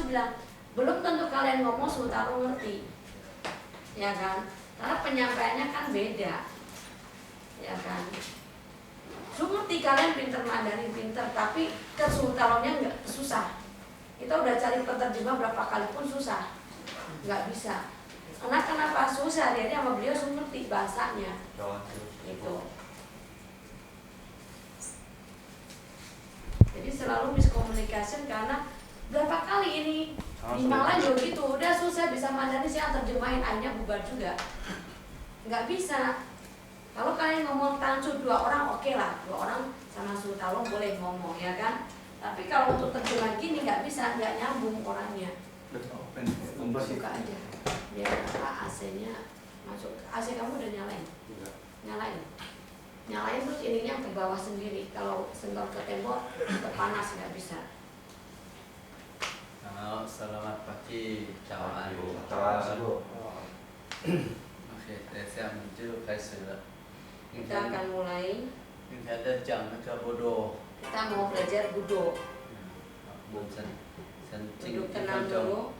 bilang belum tentu kalian ngomong Sutaro ngerti, ya kan? Karena penyampaiannya kan beda, ya kan? Ngerti kalian pinter Mandarin pinter, tapi ke Sutaronya nggak susah. Kita udah cari penerjemah berapa kali pun susah, nggak bisa. Karena kenapa susah? Dia sama beliau ngerti bahasanya, itu. Jadi selalu miscommunication karena berapa kali ini di Malang juga gitu, udah susah bisa Mandarin sih terjemahin, akhirnya bubar juga. Nggak bisa. Kalau kalian ngomong Tansu 2 orang oke lah, 2 orang sama Sutalo boleh ngomong ya kan. Tapi kalau untuk terjemah gini nggak bisa, nggak nyambung orangnya. Buka aja. Biar AC-nya masuk. AC kamu udah nyalain? Nyalain. Nyalain terus ininya ke bawah sendiri. Kalau senggol ke tembok panas nggak bisa. Selamat pagi, chào anh. Oke, saya menuju ke sana. Kita akan mulai. Kita ada jam ke Bodo. Kita mau belajar Budo. Duduk tenang dulu.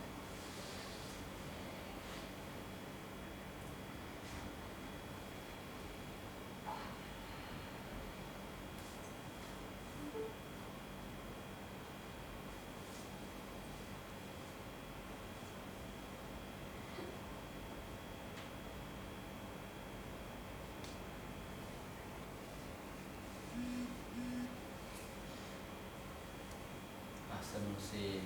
Asumsi.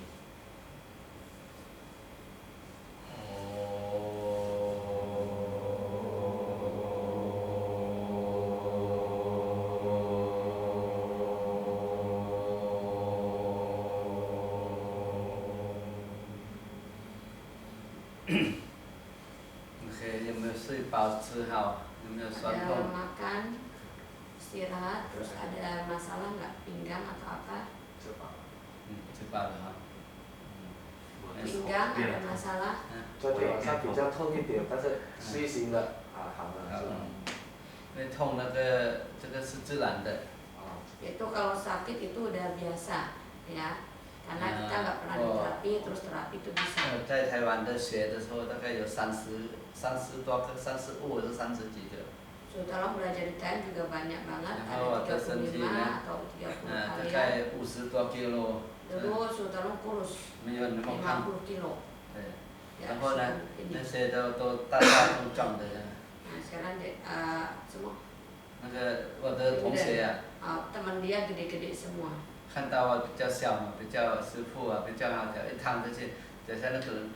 Ada makan, istirahat, terus ada masalah nggak pinggang atau apa? Pinggang ada masalah. 昨天晚上比较痛一点，但是睡醒了好了是吧？那痛这个是自然的。Itu kalau sakit itu udah biasa ya. Karena kita nggak pernah diterapi, terus terapi itu bisa. 在台湾的学的时候，大概有30多个，35或者30几个。 Sutalo belajar di Thailand juga banyak banget, ada 35 atau 30 大 kali. 概50多 kilo。 Dulu Sutalo kurus 50 kilo. 对。 Ya, 然后呢， ini. 那些都大都壮的。 Nah sekarang semua. 那个我的同学呀。 teman dia gede-gede semua. 看到我比较小嘛，比较师傅啊，比较好的，一趟过去，等下那个人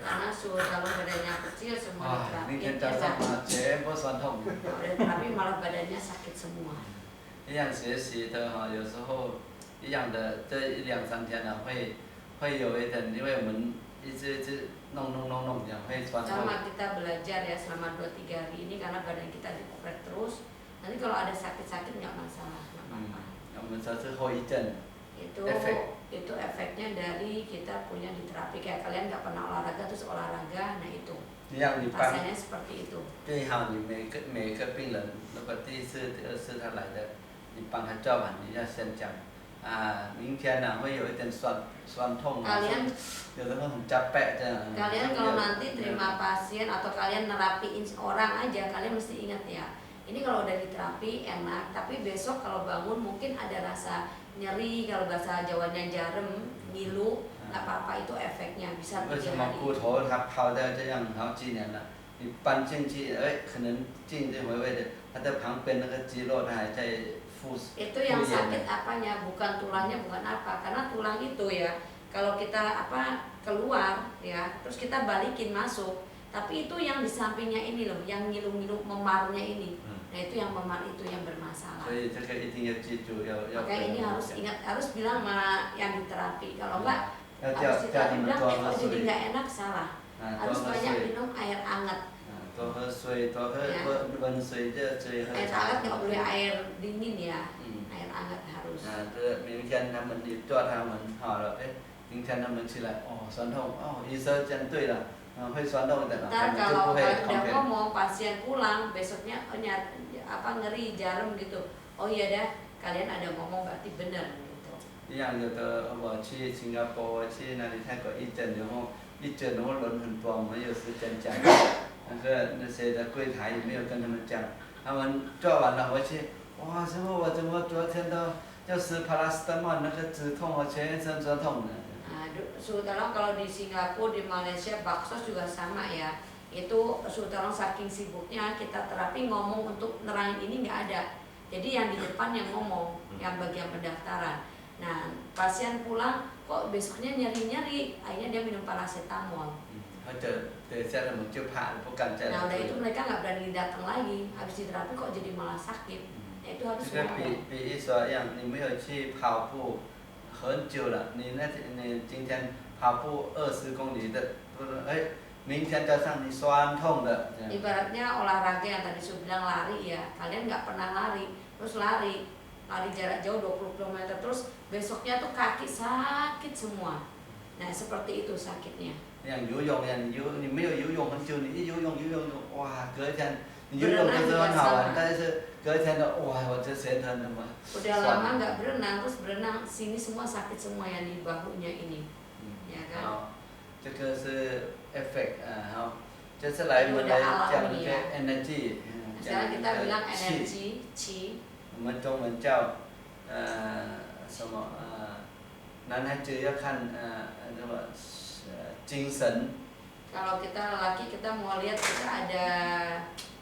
，Karena Sutalo badannya kecil semua diterapi. 明天早上啊，全部酸痛。 Tapi malah badannya sakit semua. 一样学习的哈，有时候一样的，这1、2、3天呢，会有一点，因为我们一直弄，也会酸痛。 Sama kita belajar ya selama 2-3 hari ini karena badan kita dioper terus. Nanti kalau ada sakit-sakit nggak masalah, nggak apa-apa. 我们说是后遗症。 Itu efeknya dari kita punya di terapi, kayak kalian nggak pernah olahraga terus olahraga, nah itu rasanya seperti itu. 最好你每个病人，如果第1次、第2次他来的，你帮他叫完，你要先讲明天呢会有一点酸痛啊，有的时候很capek这样。 Kalian kalau nanti terima pasien atau kalian nerapiin orang aja, kalian mesti ingat ya, ini kalau udah diterapi enak, tapi besok kalau bangun mungkin ada rasa nyeri, kalau bahasa Jawanya jarem, ngilu, nggak apa-apa, itu efeknya bisa 为什 3 么 hari. 骨头它泡在这样好几年了？你搬进去，可能进这回味的，它的旁边那个肌肉它还在复。 Itu yang sakit apanya, bukan tulangnya, bukan apa, karena tulang itu ya, kalau kita keluar ya, terus kita balikin masuk, tapi itu yang di sampingnya ini loh, yang ngilu-ngilu memarnya ini. Nah itu yang memar itu yang bermasalah. Makanya ini harus ingat, harus bilang sama yang diterapi. Kalau enggak harus diterapi bilang kok jadi nggak enak, salah. Harus banyak minum air hangat. Air hangat nggak boleh air dingin ya. Air hangat harus. 明天他们你叫他们好了，明天他们起来，酸痛，医生讲对了，会酸痛的， Ntar kalau udah ngomong pasien pulang besoknya ngeri jarum gitu, oh iya dah kalian ada ngomong berarti benar gitu. 一样有的我去新加坡去哪里泰国一整然后人很多，我们有时间讲，那些的柜台也没有跟他们讲，他们做完了回去，哇师傅我怎么昨天都就是帕拉斯塔莫那个止痛我全身止痛的。Tolong kalau di Singapura, di Malaysia, bakso juga sama ya. Itu tolong saking sibuknya kita terapi ngomong untuk nerangin ini nggak ada. Jadi yang di depan yang ngomong, yang bagian pendaftaran. Nah pasien pulang kok besoknya nyeri-nyeri, akhirnya dia minum paracetamol. Nah udah itu mereka nggak berani datang lagi. Habis diterapi kok jadi malah sakit. Nah, itu harus ngomong. 比喻说一样，你没有去跑步很久了，你今天跑步20公里的，不是明天早上你酸痛的。Ibaratnya olahraga yang tadi saya bilang lari ya, kalian nggak pernah lari, terus lari jarak jauh 20 km terus besoknya tuh kaki sakit semua. Nah seperti itu sakitnya. 像游泳呀，你没有游泳很久，你一游泳，哇，隔天你游泳的时候很好玩，但是隔天的哇，我这全身的嘛。Udah lama nggak berenang, terus berenang sini semua sakit semua yang di bahunya ini, ya kan? 好，这个是 effect 好，接下来我们来讲一个 energy， Sekarang kita bilang energy, qi。我们中文叫什么男孩子要看什么精神。Kalau kita lelaki kita mau lihat kita ada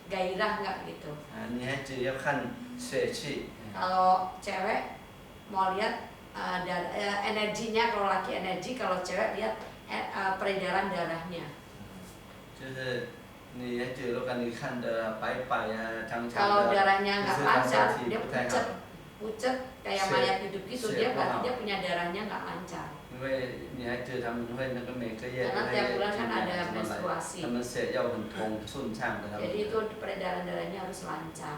gairah nggak gitu. 女孩子要看血气。Kalau cewek mau lihat energinya, kalau laki energi, kalau cewek lihat peredaran darahnya. 就是女孩子如果你看的白白啊长长的， kalau darahnya nggak lancar dia pucet kayak mayat hidup gitu, dia berarti dia punya darahnya nggak lancar. 因为女孩子她们会那个每个月 karena tiap bulan kan ada menstruasi. 她们血要很通顺畅的。 jadi itu peredaran darahnya harus lancar.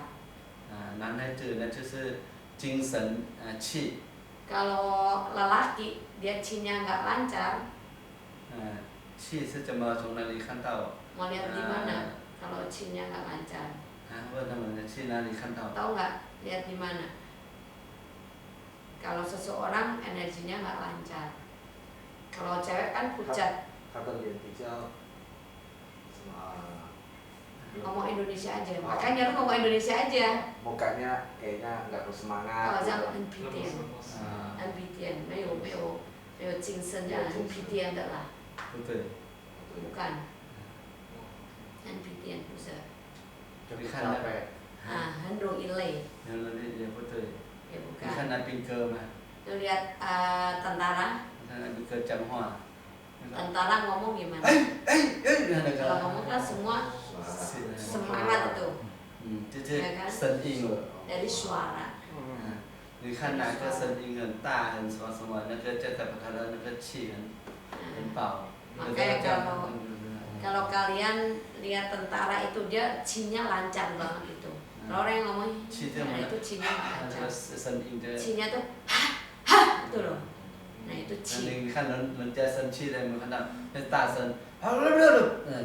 男孩子呢就是精神气。 kalau lelaki dia qi-nya nggak lancar. 气是怎么从哪里看到？ mau lihat di mana kalau qi-nya nggak lancar? 问他们去哪里看到？ tahu nggak lihat di mana? Kalau seseorang energinya nggak lancar. Kalau cewek kan pucat. 他的脸比较什么 ngomong Indonesia aja. Makanya lu ngomong Indonesia aja. mukanya kayaknya nggak bersemangat. 好像很疲倦，很疲倦，没有精神的，很疲倦的啦。不对。bukan，很疲倦不是。你看那个。很容易累。也不对。也不 你看那兵哥吗？ Lu lihat tentara. 那兵哥讲话。 tentara ngomong gimana? Kalau ngomong kan semua semangat itu. 就是声音。 dari suara. 你看哪个声音很大很什么那个就代表他的那个气很饱。 makanya kalau kalian lihat tentara itu dia qi-nya lancar banget itu. Kalau orang yang ngomong itu qi-nya lancar. Qi-nya tuh ha itu loh. Nah itu qi. 你看人家生气了，有没有看到？那大声，这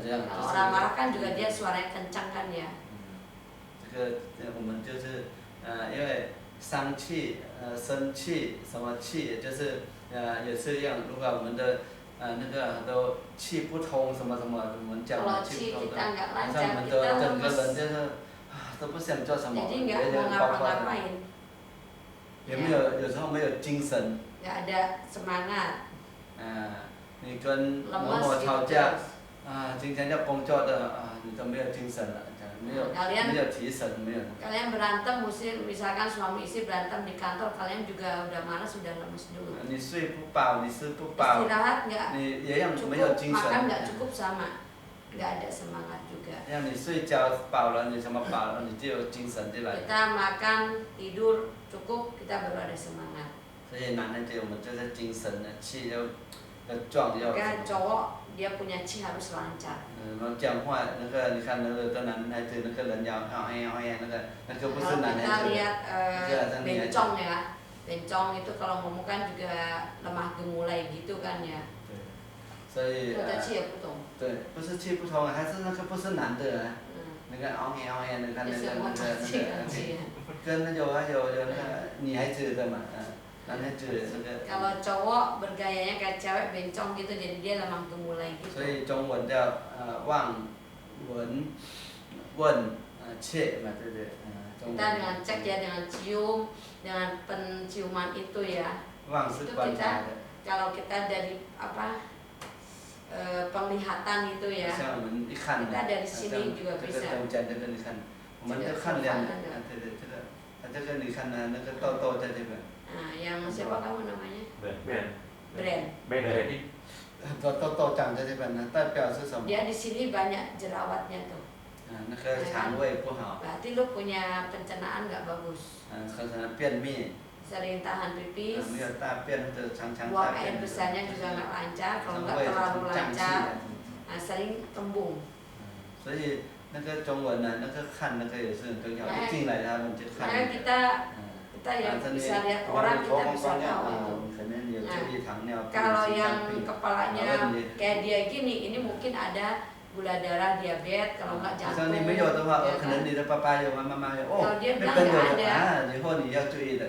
样。 Kalau orang marah kan juga dia suaranya kencang kan ya. 这个我们就是因为伤气生气什么气，就是也是一样。如果我们的那个都气不通什么什么，我们讲的气不通的，好像我们的整个人就是都不想做什么，也有包括有没有时候没有精神。 nggak ada semangat. 你跟某某吵架今天要工作的你都没有精神了，没有提神，没有。 Kalian berantem, misalkan suami istri berantem di kantor, kalian juga udah malas, sudah lemes dulu. 你睡不饱，你吃不饱， istirahat nggak 你也样没有精神。 makan nggak cukup sama, nggak ada semangat juga. 让你睡觉饱了，你什么饱了，你就有精神就来。 Kita makan, tidur cukup, kita baru ada semangat. 所以男孩子我们就是精神的气要壮要。 Kan cowok dia punya qi harus lancar. 讲话那个你看那个男孩子那个人要那个不是男孩子。 Kita lihat bencong ya, bencong itu kalau ngomong kan juga lemah gemulai gitu kan ya. 所以。 这气也不懂。 对，不是气不通，还是那个不是男的那个那个跟那有那个女孩子的嘛那就那个。Kalau cowok bergayanya kayak cewek bencong gitu, jadi dia lemah gemulai gitu. 所以中文叫望闻问切嘛，对不对？中文。 Kita dengan cek ya, dengan cium, dengan penciuman itu ya. 望是观察的。 Kalau kita dari apa penglihatan itu ya. 像我们一看， kita dari sini juga 这 bisa. 个我讲这个你看，我们就看两个，对对，这个你看呢，那个痘痘在这边。 Nah, yang siapa kamu namanya? Ben. Brand. 痘痘长在这边呢，代表是什么？ Dia di sini banyak jerawatnya tuh. 那个肠胃不好。 Berarti lu punya pencernaan nggak bagus. 可能便秘。 Sering tahan pipis. 没有大便或者常常 Buang 大 air 便。 besarnya juga nggak lancar. Kalau 肠 nggak 胃 terlalu 胀气。 lancar, nah, sering kembung. 所以那个中文呢，那个看那个也是很重要，一进来他们就看。 Makanya kita yang bisa lihat orang kita bisa tahu itu. Kalau yang kepalanya kayak dia gini, ini mungkin ada gula darah, diabetes, kalau nggak jantung. Ya kan? Kalau dia bilang nggak ada,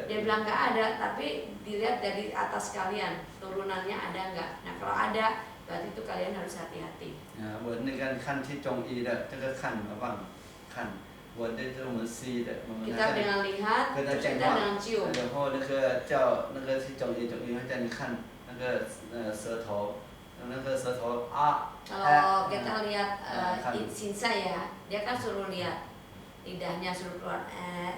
dia bilang nggak ada, tapi dilihat dari atas kalian turunannya ada nggak. Nah kalau ada, berarti itu kalian harus hati-hati. 我那个看去中医的，这个看我忘了看，我这是我们西医的，我们 Kita dengan lihat, kita dengan cium. 然后那个叫那个去中医会叫你看那个舌头，那个舌头啊。 Kalau kita lihat sinsa ya, dia kan suruh lihat lidahnya suruh keluar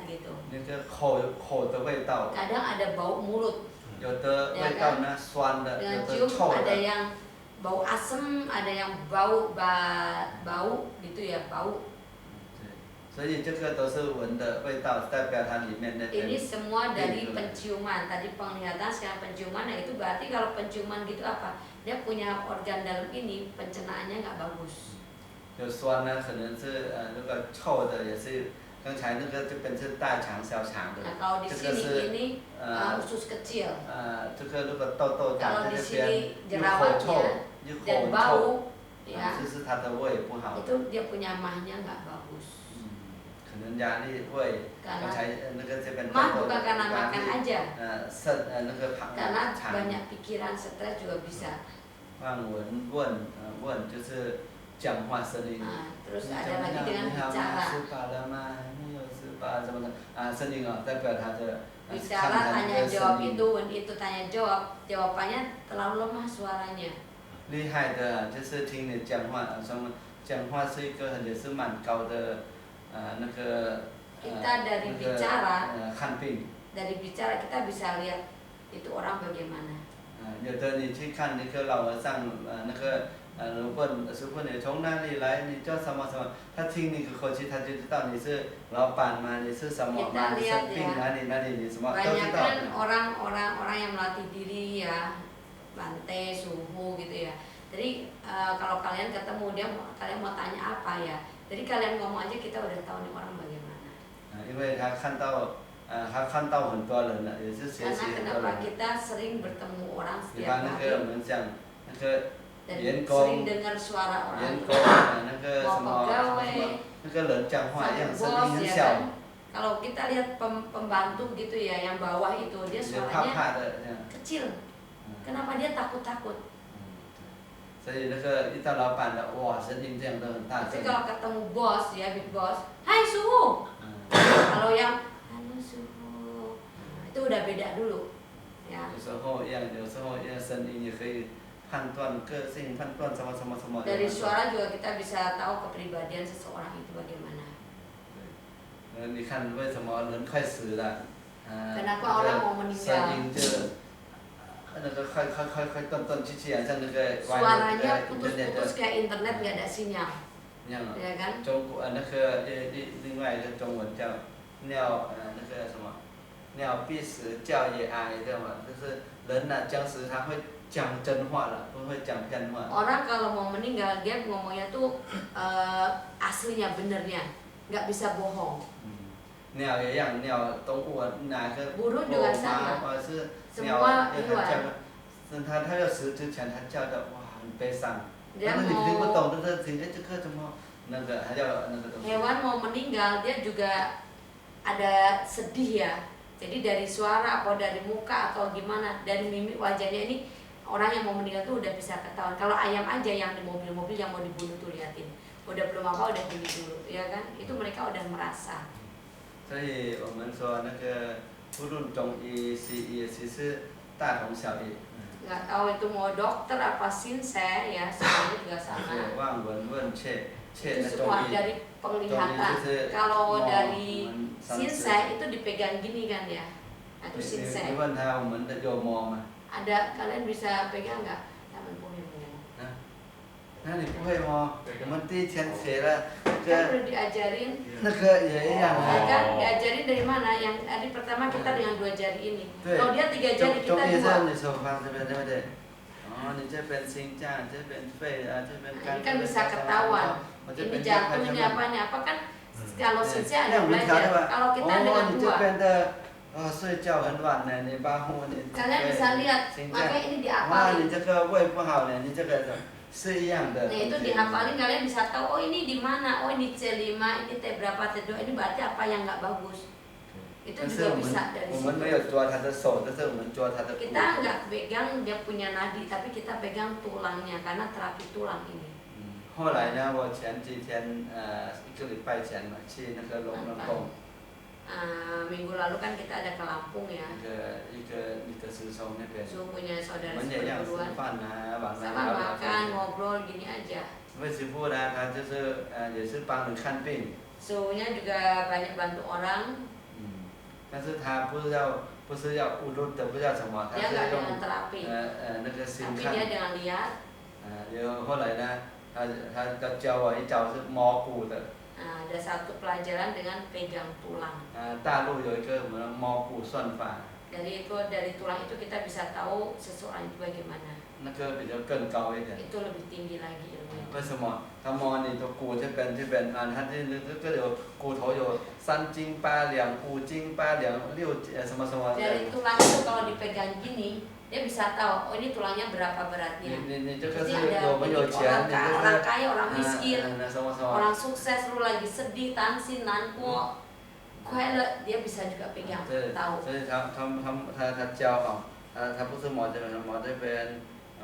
gitu. 那个口的味道。 Kadang ada bau mulut. 有的味道呢酸的， Dengan 有的 cium 臭 ada 的。 yang bau asem, ada yang bau gitu ya, bau. 所以这个都是闻的味道，代表它里面的。 Ini semua dari penciuman. Tadi penglihatan, sekarang penciuman. Nah itu berarti kalau penciuman gitu apa? Dia punya organ dalam ini pencernaannya nggak bagus. 有酸呢，可能是那个臭的，也是刚才那个这边是大肠小肠的。 Nah kalau di sini ini usus kecil. 这个如果痘痘长 Kalau 在 di 这边， sini 又口 jerawatnya 臭，又 dan 口臭， bau, ya 这是它的胃不好。 itu dia punya mahnya nggak bagus. 可能压力胃，刚才那个这边痘 Mah 痘 bukan karena 压 makan 力， aja, 肾那个 karena 肠。 banyak pikiran, stres juga bisa. 望闻问就是讲话声音。 Nah, terus ada lagi dengan 你好吗？ bicara. 吃饱了吗？没有吃饱什么的声音代表他的。 Bicara tanya jawab itu tanya jawab, jawabannya terlalu lemah suaranya. 厉害的就是听你讲话，什么讲话是一个也是蛮高的那个 Kita dari bicara, 看病。 dari bicara kita bisa lihat itu orang bagaimana. 有的你去看那个老和尚那个问师傅你从哪里来，你叫什么什么，他听你的口气他就知道你是老板吗？你是什么吗？你生病哪里哪里你什么都知 Banyak 道。 kan orang yang melatih diri ya, lantai, suhu gitu ya. Jadi kalau kalian ketemu kalian mau tanya apa ya, jadi kalian ngomong aja kita udah tahu nih orang bagaimana. 因为他看到很多人了，也是学习 Karena 很多 kenapa 人。 kita sering bertemu orang 比 setiap 方那 hari 个我们讲那个 dan 员 sering 工， dengar suara 员 orang. 工那个什么那个人讲话一样，声音 Bos 很 ya 小 kan. Kalau kita lihat pembantu gitu ya, yang bawah itu dia 也怕 suaranya 怕的。 kecil. Kenapa dia takut-takut? 所以那个遇到老板的，哇，声音这样都很大 Tapi 声。 kalau ketemu bos ya, big boss, Hai suhu. Kalau yang halo suhu, itu udah beda dulu, ya. 有时候声音也可以判断个性，判断什么什么什么。 Dari suara juga kita bisa tahu kepribadian seseorang itu bagaimana. 你看为什么人快死了？Kenapa orang mau meninggal？ 声音就那个快断断续续，像那个。 Suaranya putus-putus kayak internet nggak ada sinyal. 一样。 Ya kan？ 中国那个另外一个中文叫尿那个什么尿闭时叫也哀，对吗？就是人呢僵时他会讲真话了，不会讲骗话。 Orang kalau mau meninggal dia ngomongnya tuh aslinya benernya, nggak bisa bohong. 鸟也一样，鸟动物哪个 Burung juga sama. 或者是鸟 Semua 它 hewan. 叫，它要死之前它叫的哇很悲伤， Dia 但是你听不 mau 懂，就是听这个怎么那个还叫那个东西。 hewan mau meninggal dia juga ada sedih ya. Jadi dari suara atau dari muka atau gimana, dari mimik wajahnya ini orang yang mau meninggal tuh udah bisa ketahuan. Kalau ayam aja yang di mobil-mobil yang mau dibunuh tuh liatin, udah belum apa udah bunuh dulu, ya kan? Itu mereka udah merasa. 所以我们说那个不论中医、西医，其实大同小异。Nggak tahu itu mau dokter apa sinse ya, semuanya juga 就 sama. 是望闻问切，切 Itu 那中 semua 医。 dari 中医 penglihatan. 就是 Kalau 摸 dari 我们上次 sinse itu dipegang gini kan ya, nah, itu 你 sinse. 问他我们的有摸吗？ Ada kalian bisa pegang nggak? Taman punya. 那你不会摸？我们第一天学了 Kan 这 udah diajarin. 那个也一样 Ya 啊。 kan diajarin dari mana? Yang hari pertama kita dengan 2 jari ini. 对。 Kalau dia 3 jari 中 kita 医是 2. 你手放这边对不对？哦，你这边心脏，这边肺啊，这边 Nah, 肝。 ini kan bisa ketahuan. 我这 Ini 边 jantung ini apa nih? Apa kan kalau sinse ada 那我们调对 belajar. 吧？ Kalau kita 哦， dengan 你这 2. 边的睡觉很晚呢，你把呼你。 Kalian bisa lihat, 心脏。 makanya ini 哇， diapalin. 你这个胃不好呢，你这个是一样的。 Nah itu dihafalin kalian bisa tahu, oh ini di mana, oh ini C5, ini T berapa, T2, ini berarti apa yang nggak bagus. Itu 但是 juga 我们 bisa dari 我们没 situ. 有抓他的手，但是我们抓他的骨。 Kita nggak pegang dia punya nadi, tapi kita pegang tulangnya karena terapi tulang ini. 后来呢，我前几天1个礼拜前嘛，去那个龙龙宫， Minggu lalu kan kita ada ke Lampung ya. 一个师兄那边， So punya 我 saudara 们也要吃 seperguruan. 饭啊，晚上 Sama 聊聊 makan, 天。 ngobrol gini aja. 魏师傅呢，他就是也是帮人看病， So-nya juga banyak bantu orang. 但是他不是要误入的，不知道什么，他 Dia 是 nggak 用 dengan terapi, 那个心 tapi 看。 dia dengan lihat. 然后后来呢，他教我一招是摸骨的。 Nah, ada satu pelajaran dengan pegang tulang. 大陆有一个什么摸骨算法， Dari tulang itu kita bisa tahu seseorang itu bagaimana. 那个比较更高一点。 Itu lebih tinggi lagi ilmunya. 为什么？他摸你的骨这边他这个有骨头有3斤8两、5斤8两、6什么什么。 Dari tulang itu kalau dipegang gini, dia bisa tahu, oh ini tulangnya berapa beratnya. 你这个 Jadi 是 ada 有没有 titik 钱？ orang kaya, orang miskin, 什么什么。 orang sukses, lu lagi sedih, tansin, nanko, kuele, dia bisa juga pegang, 对， tahu. 所以他教哈，他不是摸这边，摸这边，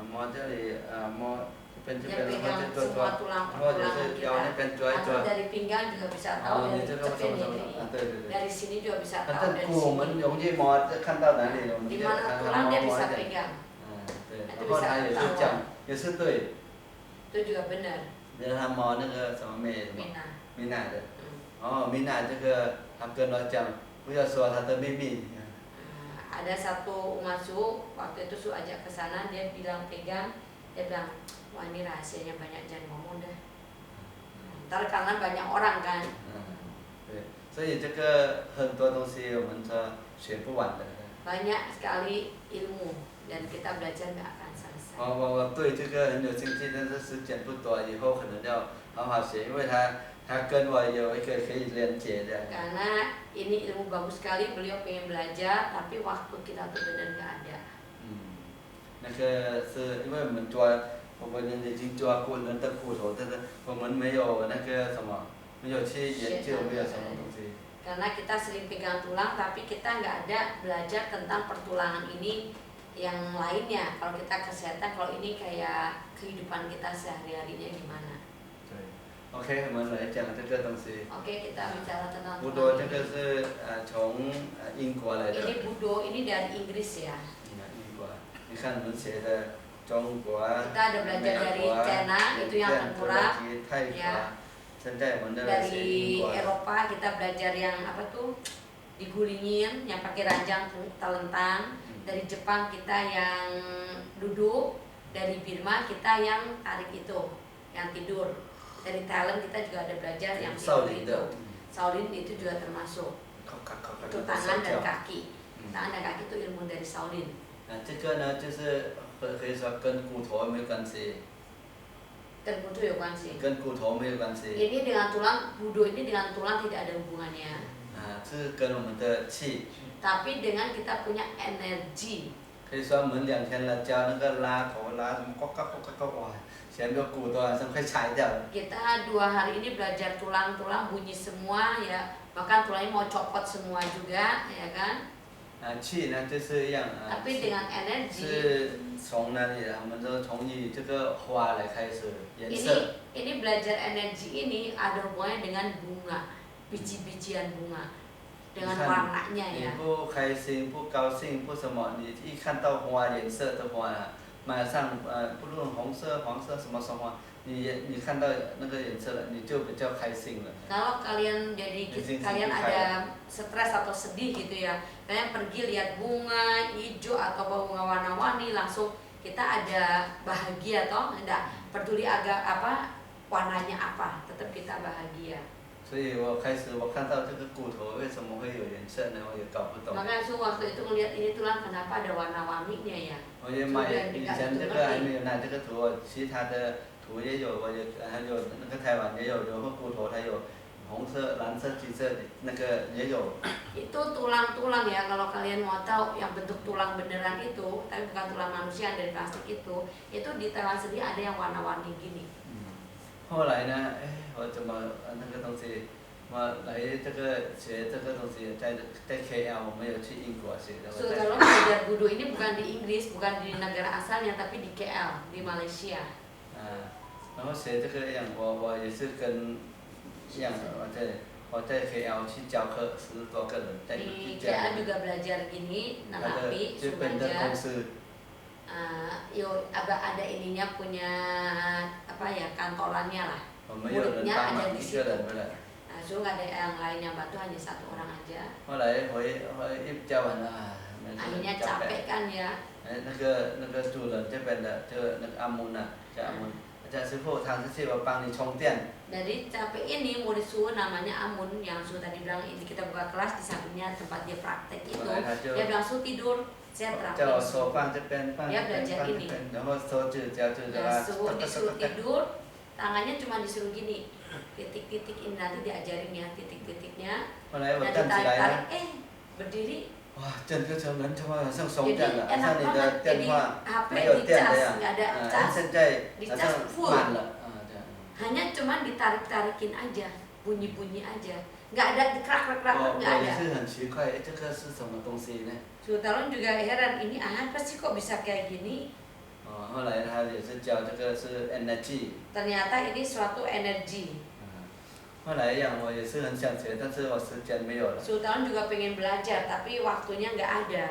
摸这里，摸这边， Dia 然后 pegang 就 semua 或者 tulang-tulangan 是腰那 kita. 边抓一 Atau 抓。 dari pinggang juga bisa tahu, 哦， dari 你这个 cepin 什么 ini. 对对对。 Dari sini juga bisa 反 tahu 正 dari 骨我们 sini. 容易摸，看到哪里我们 Di 就 mana 看 tulang 摸 dia 摸 bisa 一点。 pegang. 对， Itu 然后 bisa 他也是 ketahuan. 讲，也是对， Itu juga benar. 然后他摸那个什么什么 Mina. 米奶的， Hmm. 哦，米奶这个他跟我讲，不要说他的秘密。 Ada satu umat Su, waktu itu Su ajak ke sana, dia bilang pegang, dia bilang, wah ini rahasianya banyak, jangan ngomong dah. Ntar karena banyak orang kan. 对，所以这个很多东西我们说学不完的。 Banyak sekali ilmu dan kita belajar nggak akan selesai. 我对这个很有兴趣，但是时间不多，以后可能要好好学，因为他跟我有一个可以连接的。 Karena ini ilmu bagus sekali, beliau pengen belajar, tapi waktu kita tuh benar nggak ada. 那个是因为我们抓，我们已经抓过人的骨头，但是我们没有那个什么，没有去研究，没有什么东西。 Karena kita sering pegang tulang, tapi kita nggak ada belajar tentang pertulangan ini yang lainnya. Kalau kita kesehatan, kalau ini kayak kehidupan kita sehari-harinya gimana. 对，OK， 我们来讲这个东西。 Oke, kita bicara tentang 布 tulang 多这个 ini. 是从英国来的。 Ini budo, ini dari Inggris ya. 英国，你看我们写的中国、 Kita ada 美 belajar dari 国、 China, itu yang 土耳 tengkurap. 其、泰国 Ya.，现在我们都来写英 Dari 国。 Eropa kita belajar yang apa tuh digulingin, yang pakai ranjang telentang. Dari Jepang kita yang duduk. Dari Birma kita yang tarik itu, yang tidur. Dari Thailand kita juga ada belajar yang tidur 少林 itu. 的， Shaolin itu juga termasuk. 靠 Itu tangan dan kaki. Tangan dan kaki itu ilmu dari Shaolin. 这个呢，就是可以说跟骨头没有关系， Dan budo ya kan sih. 跟骨头没有关系， Ini dengan tulang, budo ini dengan tulang tidak ada hubungannya. 是跟我们的气。 Tapi dengan kita punya energi. 可以说我们2天了教那个拉头拉什么，哇，前面骨头好像快拆掉了。 Kita 2 hari ini belajar tulang-tulang bunyi semua ya. Bahkan tulangnya mau copot semua juga, ya kan? 气呢就是一样 tapi dengan energi 是从哪里？我们说从以这个花来开始颜色。ini belajar energi ini ada hubungannya dengan bunga, biji-bijian bunga, dengan warnanya ya. 你不开心、不高兴、不什么，你一看到花颜色的花，马上不论红色、黄色什么什么，你看到那个颜色了，你就比较开心了。Kalau kalian kalian ada stres atau sedih gitu ya, kalian pergi lihat bunga hijau atau bunga warna-warni langsung kita ada bahagia toh, enggak peduli agak apa warnanya apa, tetap kita bahagia. 所以我看到这个骨头为什么会有颜色呢？我也搞不懂。 Makanya waktu itu ngelihat ini tulang kenapa ada warna-warninya ya. 我也买以前这个还没有拿这个图，其他的图也有，还有那个台湾也有，然后骨头还有红色、蓝色、橘色那个也有。 Itu tulang-tulang ya, kalau kalian mau tahu yang bentuk tulang beneran itu, tapi bukan tulang manusia yang dari plastik itu di Taiwan sendiri ada yang warna-warni gini. 后来呢，我怎么那个东西，我来这个学这个东西，在 KL 我没有去英国学的。 So, kalau belajar Budo ini bukan di Inggris, bukan di negara asalnya, tapi di KL, di Malaysia. 然后学这个样，我也是跟样，我在 KL 去教课10多个人，在 Di KL juga belajar gini, Nanapi, 就跟着公司。 ada ininya punya apa ya kantorannya lah. 我们有人帮忙一个人不了。 So nggak ada yang lain yang bantu, hanya satu orang aja. 后来我一教完了， Akhirnya capek kan ya. 那个主人这边的就那个阿mun啊，叫阿mun，叫师傅，他是去我帮你充电。 Dari capek ini murid suhu namanya Amun yang Su tadi bilang ini kita buka kelas di sampingnya tempat dia praktek itu. Dia bilang Su tidur, saya 叫我 terapin. 手放这边，放这边，放这边，然后手指脚趾的 Su disuruh tidur, tangannya cuma disuruh gini, titik-titik ini nanti diajarin ya titik-titiknya. 后来我 Dan 站起来了， ditarik-tarik, berdiri. 哇，整个人他妈好像松 Jadi 掉了， enak 像你的 banget, 电 jadi 话 HP 没有电 dicas, 的呀， nggak ada cas. 现在好像满了，这样。 Hanya cuma ditarik-tarikin aja, bunyi-bunyi aja, nggak ada dikerak-kerak, 我 nggak 也 ada. 是很奇怪，这个是什么东西呢？ Sultan juga heran, ini apa sih kok bisa kayak gini? 后来他也是教这个是 energy。 Ternyata ini suatu energi. 后来我也是很想学，但是我时间没有了。 Sultan juga pengen belajar, tapi waktunya nggak ada.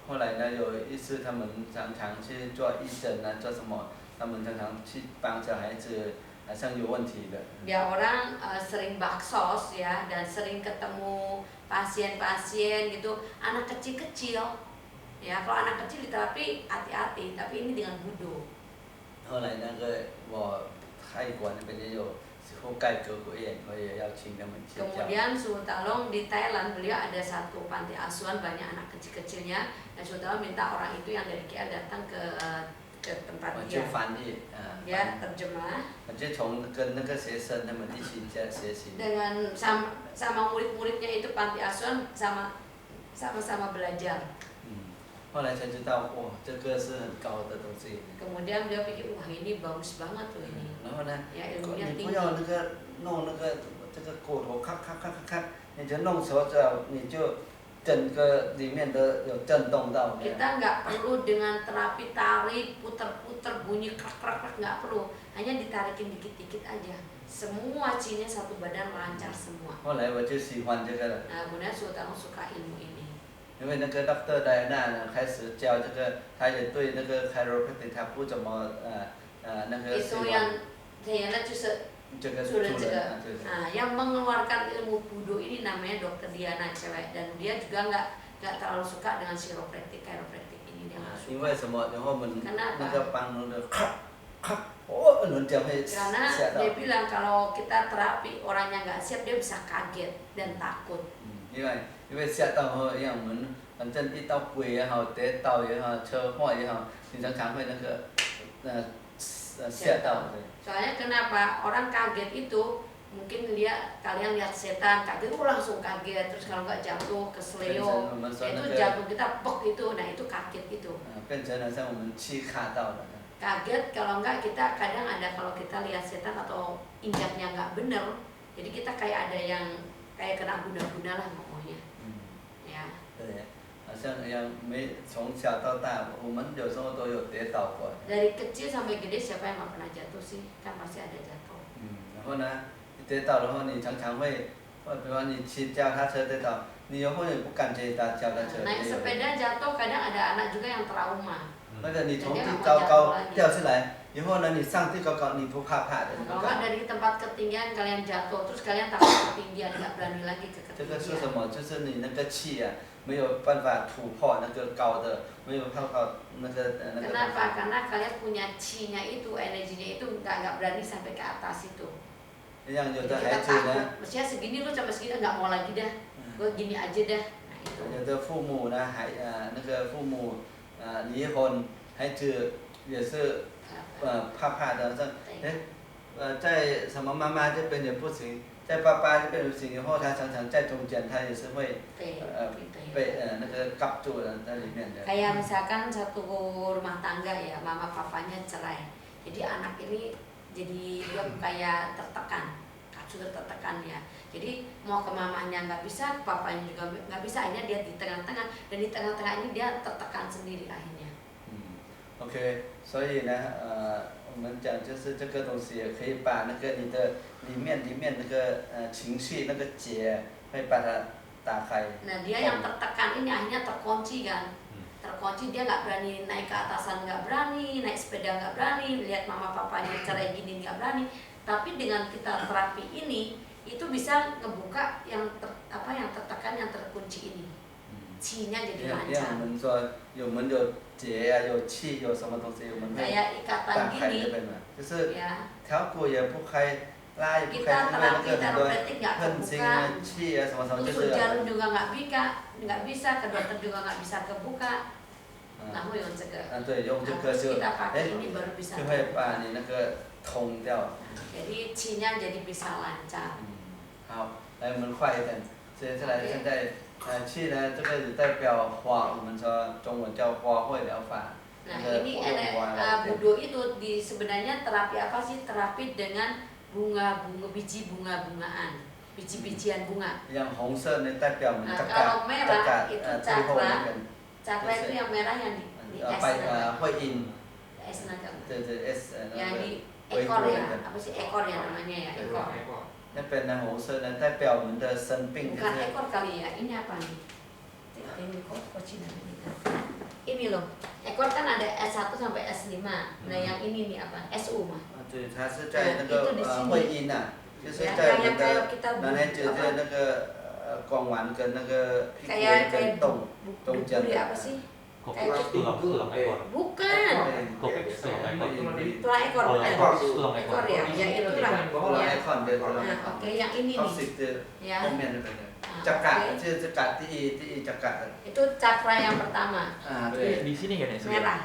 后来呢，有一次他们常常去做义诊啊，做什么？他们常常去帮小孩子，好像有问题的。 Dia orang sering baksos ya, dan sering ketemu pasien-pasien gitu, anak kecil-kecil. Ya, kalau anak kecil diterapi hati-hati, tapi ini dengan Budo. 后来那个我泰国那边也有后盖革国宴，我也要请他们去教。 Kemudian Sultan di Thailand beliau ada satu panti asuhan banyak anak kecil-kecilnya, dan Sultan minta orang itu yang dari KL datang ke tempat 我 dia. 去翻译， Dia terjemah 我就跟那个学生他们一起在学习。 dengan sama murid-muridnya itu panti asuhan sama-sama belajar. 后来才知道，哇，这个是很高的东西。 Kemudian dia pikir wah ini bagus banget tuh ini. 然后呢， Ya ilmunya 你不 tinggi. 要那个弄那个这个骨头咔咔咔咔咔，你就弄手脚，你就整个里面都有震动到。 Kita nggak perlu dengan terapi tarik, puter-puter, bunyi krak-krak nggak perlu. Hanya ditarikin dikit-dikit aja. Semua sini satu badan lancar semua. 后来我就喜欢这个了， Nah, kemudian Sultan suka ilmu ini. 因为那个 Dr. Diana 呢开始教这个，他也对那个 chiropractic 他不怎么那个喜 Itu 欢 yang Diana justru 这个主 sudah 人 juga. 就是 Nah, yang mengeluarkan ilmu Budo ini namanya Dokter Diana cewek, dan dia juga nggak terlalu suka dengan chiropractic ini dia nggak 因 suka. 为什么？然后我们 Kenapa? 那个帮人的咔咔，哦，人家会 Karena 吓到。 dia bilang kalau kita terapi orangnya nggak siap dia bisa kaget dan takut. 因为吓到后，让我们反正一到鬼也好，跌倒也好，车祸也好，你常常会那个吓到。 Soalnya kenapa orang kaget itu mungkin kalian lihat setan kaget langsung kaget, terus kalau nggak jatuh kesleo, itu jantung kita pek itu, nah itu kaget itu. 变成好像我们气卡到了。 Kaget kalau nggak kita kadang ada kalau kita lihat setan atau injaknya nggak bener, jadi kita kayak ada yang kayak kena guna-guna lah pokoknya. Ya. 对，好像从小到大，我们有时候都有跌倒过。Dari kecil sampai gede siapa yang nggak pernah jatuh sih? Kan pasti ada jatuh. 然后呢，你跌倒然后你常常会，比方你骑脚踏车跌倒，你有会不敢骑脚踏车。Naik sepeda jatuh, kadang ada anak juga yang trauma. 或者你从地高高掉下来，以后呢，你上地高高你不怕的。Kalau dari tempat ketinggian kalian jatuh, terus kalian takut ketinggian, nggak berani lagi ke 这个是 ketinggian. 什么？就是你那个气啊，没有办法突破那个高的，没有办法那个。Kenapa? Karena kalian punya chi-nya itu, energinya itu nggak berani sampai ke atas itu. 像有的 Jadi 孩 kita 子呢， takut, mestinya segini lu sampai segini nggak mau lagi dah, gue gini aja dah. Nah itu. 有的父母呢，那个父母离婚，孩子也是怕的，说在什么妈妈这边也不行，在爸爸这边不行，以后他常常在中间，他也是会被那个夹住了在里面的。 Kayak misalkan satu rumah tangga ya, mama papanya cerai, jadi anak ini jadi dia kayak tertekan, sudah tertekan ya. Jadi mau ke mamanya nggak bisa, ke papanya juga nggak bisa, akhirnya dia di tengah-tengah, dan di tengah-tengah ini dia tertekan sendiri akhirnya. OK， 所以呢，我们讲就是这个东西也可以把那个你的里面那个情绪那个结，会把它打开。 Nah dia yang tertekan ini akhirnya terkunci kan, terkunci, dia nggak berani naik ke atasan, nggak berani naik sepeda, nggak berani lihat mama papanya cerai gini, nggak berani. Tapi dengan kita terapi ini itu bisa ngebuka yang yang tertekan, yang terkunci ini, chi-nya jadi lancar. 我们说有没有结啊，有气，有什么东西，我们会 Kayak ikatan 打开 gini 这边嘛，就是 ya. 调骨也不开，拉也不 Kita 开，因为那 terapi 个很多 terapeutik nggak 喷心 kebuka, 啊、气啊什么什么，就 tusuk 是 jarum juga nggak bisa, ke dokter juga nggak bisa kebuka. Nah, yang cegah. 对，用这个 Terus 就 kita pakai ini baru bisa 就会把你那个通掉。 Jadi chi-nya jadi bisa lancar. 好，来我们快一点，接下来现在气呢，这个也代表花，我们说中文叫花卉疗法。 Nah ini Budo itu sebenarnya terapi apa sih? Terapi dengan bunga-bunga, biji bunga-bungaan, biji-bijian bunga. yang 红色呢代表我们 Nah 这 kalau merah itu 最后那 cakra, 个 cakra itu yang merah yang di S 会阴， S naga. 对对 S 那 Yang 个 di ekor ya, apa sih ekor ya namanya ya, ekor. 那边的红色呢代表我们的生病，就 Bukan 是 ekor kali ya, ini apa nih? Ini kok Cina ini kan. Ini loh, ekor kan ada S1 sampai S5. Nah yang ini nih apa? SU mah. 对，它是在那个会阴呐，就是在我们的男孩子的那个睾丸跟那个屁股那边洞中间 Duri apa sih? Kayak tulang ekor. Bukan. Kopik tulang ekor. Tulang ekor, benar. Ekor ya, ya itulah. tulang Ya. ekor dia tulang Nah, ekor. oke, yang ini nih. Toxic 的 Ya. 后面那边的 Ah, จักระ oke. 就是จักระ第一จักระ Itu cakra yang pertama. 对 Di sini kan ya? Merah.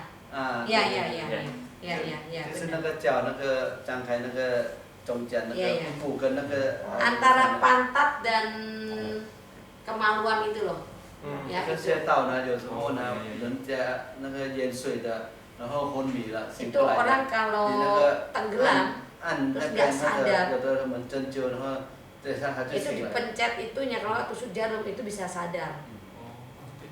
对 Ya, ya, ya, ya. Ya, ya, ya. 就是那 benar. 个脚那个张开那个中间那个屁股跟那个 Antara pantat dan kemaluan itu loh. Ya, 这 itu. 些道呢，有时候呢，人家那个淹水的，然后昏迷了，醒 Itu 不来 orang 了， kalau 你那个 tenggelam 按那 terus 边 nggak 那 sadar. 个有的他们针灸，然后对上他就 itu 醒了。 dipencet itunya, kalau nggak tusuk jarum itu bisa sadar.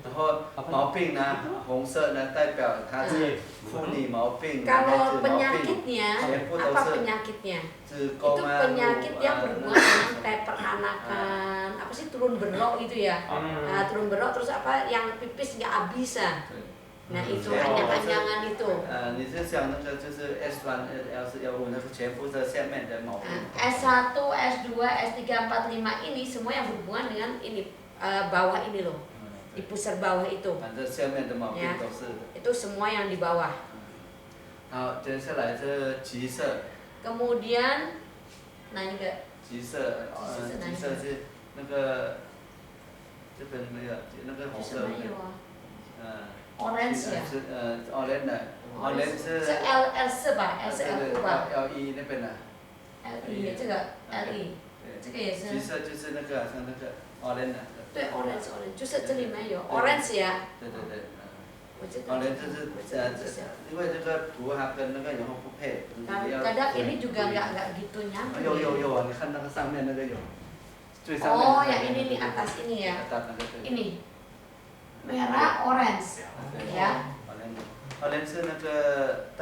然后毛病呢，红色呢代表他是妇女毛病、男孩 Kalau 子毛病、 penyakitnya, apa penyakitnya? 子 Itu 宫啊、 penyakit yang berhubungan dengan kayak peranakan, apa sih turun berok gitu ya. Nah, turun berok terus apa yang pipis nggak bisa. Nah itu anjang-anjangan itu. 你是想那个就是 S1、L4、L5那个全部的下面的毛病。 S1, S2, S3, 4, 5 ini semua yang berhubungan dengan ini bawah ini loh, di pusar bawah itu. 反正下面的毛病都是的。 Itu semua yang di bawah. 好，接下来是橘色。 Kemudian, nah ini enggak. 橘色，橘色是那个这边没有，那个红色的，Orange ya. orange 的，orange 是 L 4吧，L 4 L 5吧。 L1那边的。 LE 这个 LE，这个也是。橘色就是那个像那个 orange 的。对 orange，就是这里面有 orange 呀。对对对。我这个。orange 就是因为这个图它跟那个然后不配。Kadang ini juga nggak gitu nyambung. 有，你看那个上面那个有。最上面。 Oh, yang ini nih atas ini ya. atas那个对。Ini. merah, orange. Ya. 好像是那个